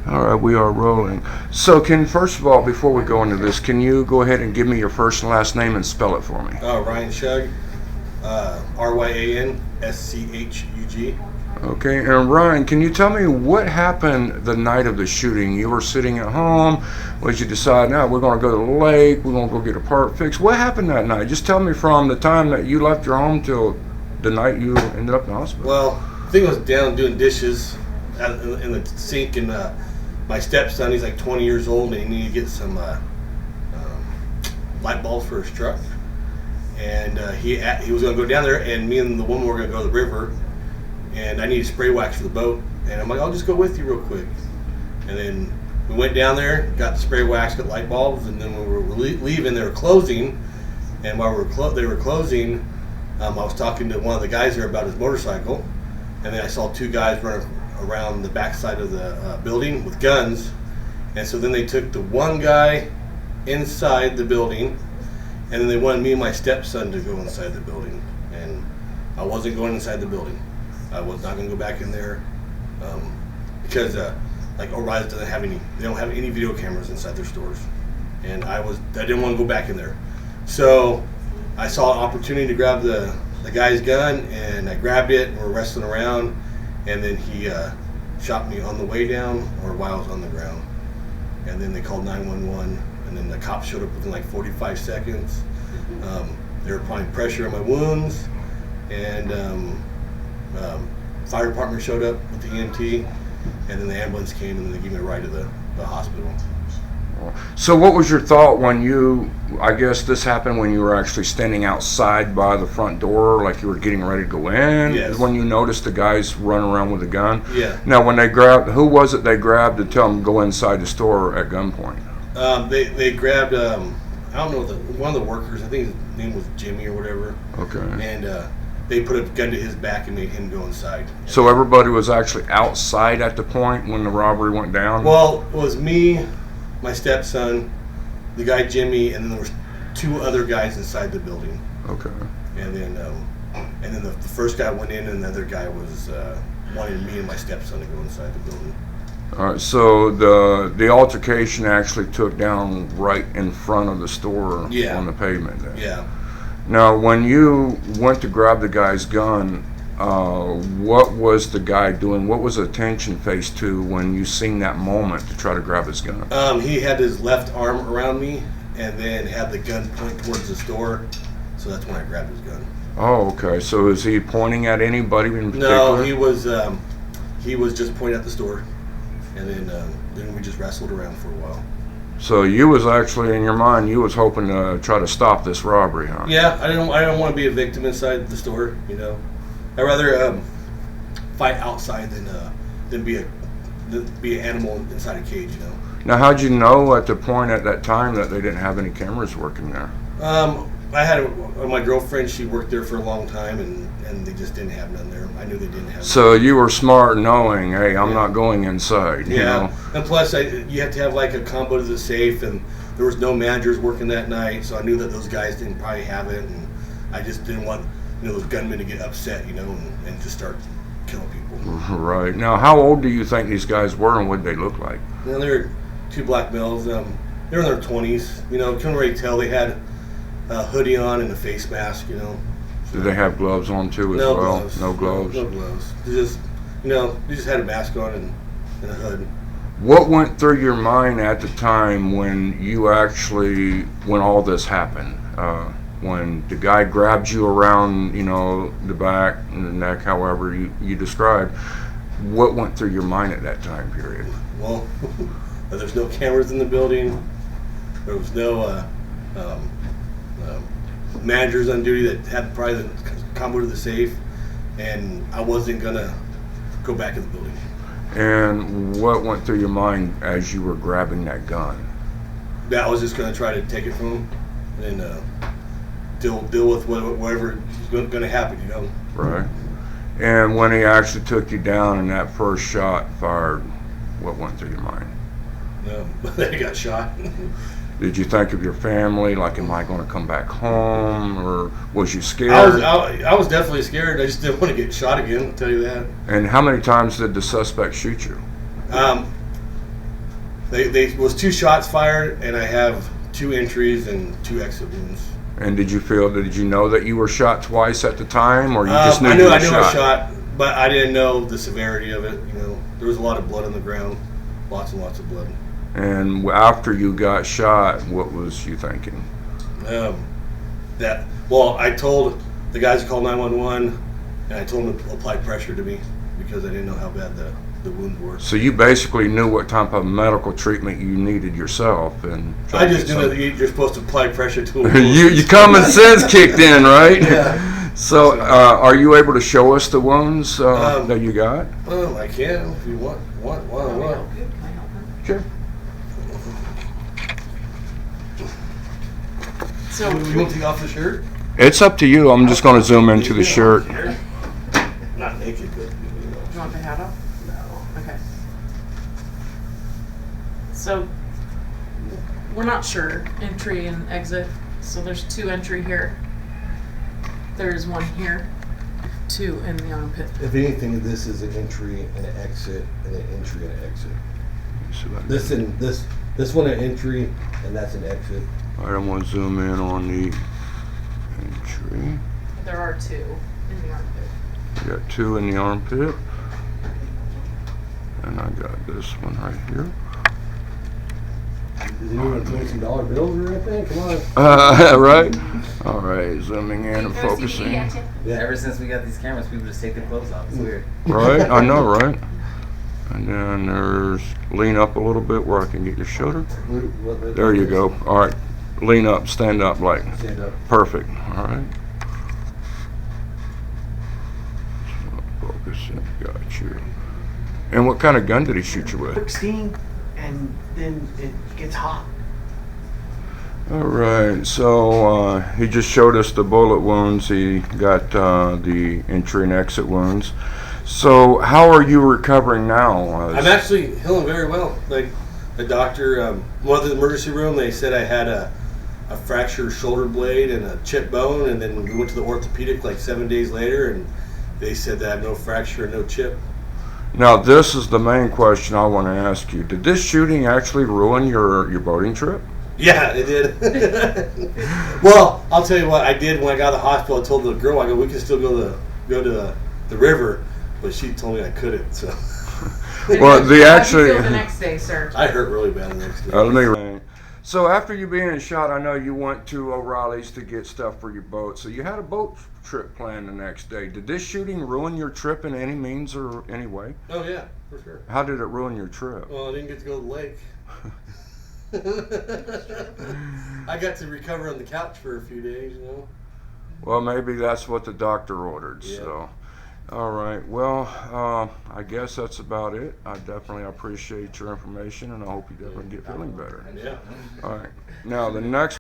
All right, we are rolling. So, first of all, before we go into this, can you go ahead and give me your first and last name and spell it for me? Ryan Shug, RyanSchug. Okay, and Ryan, can you tell me what happened the night of the shooting? You were sitting at home. Was you decide, now we're going to go to the lake, we're going to go get a part fixed? What happened that night? Just tell me from the time that you left your home till the night you ended up in the hospital. Well, I think I was down doing dishes in the sink, and my stepson, he's like 20 years old, and he needed to get some light bulbs for his truck. And he was going to go down there, and me and the woman were going to go to the river. And I needed spray wax for the boat, and I'm like, I'll just go with you real quick. And then we went down there, got the spray wax, got light bulbs, and then when we were leaving, they were closing. And while they were closing, I was talking to one of the guys there about his motorcycle, and then I saw two guys running around the backside of the building with guns. And so then they took the one guy inside the building, and then they wanted me and my stepson to go inside the building, and I wasn't going inside the building. I was not going to go back in there because like O'Reilly's doesn't have any. They don't have any video cameras inside their stores, and I didn't want to go back in there. So I saw an opportunity to grab the guy's gun, and I grabbed it, and we're wrestling around, and then he shot me on the way down or while I was on the ground, and then they called 911, and then the cops showed up within like 45 seconds. They were applying pressure on my wounds, and fire department showed up with the EMT, and then the ambulance came, and then they gave me a ride to the hospital. So what was your thought when I guess this happened when you were actually standing outside by the front door, like you were getting ready to go in? Yes. When you noticed the guys running around with a gun? Yeah. Now, when who was it they grabbed to tell them to go inside the store at gunpoint? They grabbed, I don't know, one of the workers, I think his name was Jimmy or whatever. Okay. And they put a gun to his back and made him go inside. So everybody was actually outside at the point when the robbery went down? Well, it was me, my stepson, the guy Jimmy, and then there was two other guys inside the building. Okay. And then the first guy went in, and the other guy was wanting me and my stepson to go inside the building. All right, so the altercation actually took down right in front of the store. Yeah. On the pavement there. Yeah. Now, when you went to grab the guy's gun, what was the guy doing? What was the attention face to when you seen that moment to try to grab his gun? He had his left arm around me, and then had the gun point towards the store. So that's when I grabbed his gun. Oh, okay. So is he pointing at anybody in particular? No, he was just pointing at the store, and then we just wrestled around for a while. So you was actually, in your mind, you was hoping to try to stop this robbery, huh? Yeah, I don't want to be a victim inside the store. I'd rather fight outside than be an animal inside a cage. Now, how'd you know at the point at that time that they didn't have any cameras working there? I had my girlfriend. She worked there for a long time, and they just didn't have none there. I knew they didn't have. So you were smart knowing, hey, I'm not going inside. Yeah, you know? And plus, you have to have like a combo to the safe, and there was no managers working that night, so I knew that those guys didn't probably have it, and I just didn't want those gunmen to get upset, and just start killing people. Right. Now, how old do you think these guys were, and what did they look like? They were two black males. They were in their 20s. Couldn't really tell. They had a hoodie on and a face mask. Did they have gloves on too as no well? Gloves. No gloves. No gloves. They just had a mask on and a hood. What went through your mind at the time when all this happened? When the guy grabbed you around, the back and the neck, however you described, what went through your mind at that time period? Well, there's no cameras in the building. There was no managers on duty that had probably the combo to the safe, and I wasn't gonna go back in the building. And what went through your mind as you were grabbing that gun? That I was just gonna try to take it from him and deal with whatever is gonna happen. Right. And when he actually took you down and that first shot fired, what went through your mind? They got shot. Did you think of your family, like, am I going to come back home, or was you scared? I was definitely scared. I just didn't want to get shot again, I'll tell you that. And how many times did the suspect shoot you? They was 2 shots fired, and I have 2 entries and 2 exit wounds. And did you know that you were shot twice at the time, or you just knew I you knew were I knew I was shot? shot, but I didn't know the severity of it. You know, there was a lot of blood on the ground, lots and lots of blood. And after you got shot, what was you thinking? I told the guys to call 911, and I told them to apply pressure to me because I didn't know how bad the wounds were. So you basically knew what type of medical treatment you needed yourself, and I just knew that you're supposed to apply pressure to them. your common sense kicked in, right? Yeah. So, are you able to show us the wounds that you got? I can if you want. Sure. So you want to take off the shirt? It's up to you. I'm just going to zoom into the shirt. Not naked, but You want the hat off? no. Okay. So, we're not sure, entry and exit. So there's 2 entry here. There's 1 here, 2 in the armpit. If anything, this is an entry and an exit, and an entry and an exit. This one an entry, and that's an exit. All right, I'm going to zoom in on the entry. There are 2 in the armpit. You got 2 in the armpit, and I got this one right here. Is anyone throwing some dollar bills or anything? Come on. Right? All right, zooming in and focusing. Yeah. Ever since we got these cameras, people just take their clothes off. It's weird. Right? I know, right? And then there's lean up a little bit where I can get your shoulder. There you go. All right, lean up, stand up, like Stand up. perfect. All right. So, focusing, got you. And what kind of gun did he shoot you with? 16, and then it gets hot. All right, so he just showed us the bullet wounds. He got the entry and exit wounds. So how are you recovering now? I'm actually healing very well. Like the doctor, went to the emergency room. They said I had a fractured shoulder blade and a chipped bone, and then we went to the orthopedic like 7 days later, and they said that I have no fracture, no chip. Now this is the main question I want to ask you. Did this shooting actually ruin your boating trip? Yeah, it did. Well, I'll tell you what I did when I got to the hospital. I told the girl, I go, we can still go to the river, but she told me I couldn't. So. Well, How did you feel the next day, sir? I hurt really bad the next day. Let me. So after you being shot, I know you went to O'Reilly's to get stuff for your boat. So you had a boat trip planned the next day. Did this shooting ruin your trip in any means or any way? Oh yeah, for sure. How did it ruin your trip? Well, I didn't get to go to the lake. I got to recover on the couch for a few days, you know. Well, maybe that's what the doctor ordered. Yeah. So, all right. Well, I guess that's about it. I definitely appreciate your information, and I hope you definitely get feeling better. Yeah. All right. Now the next.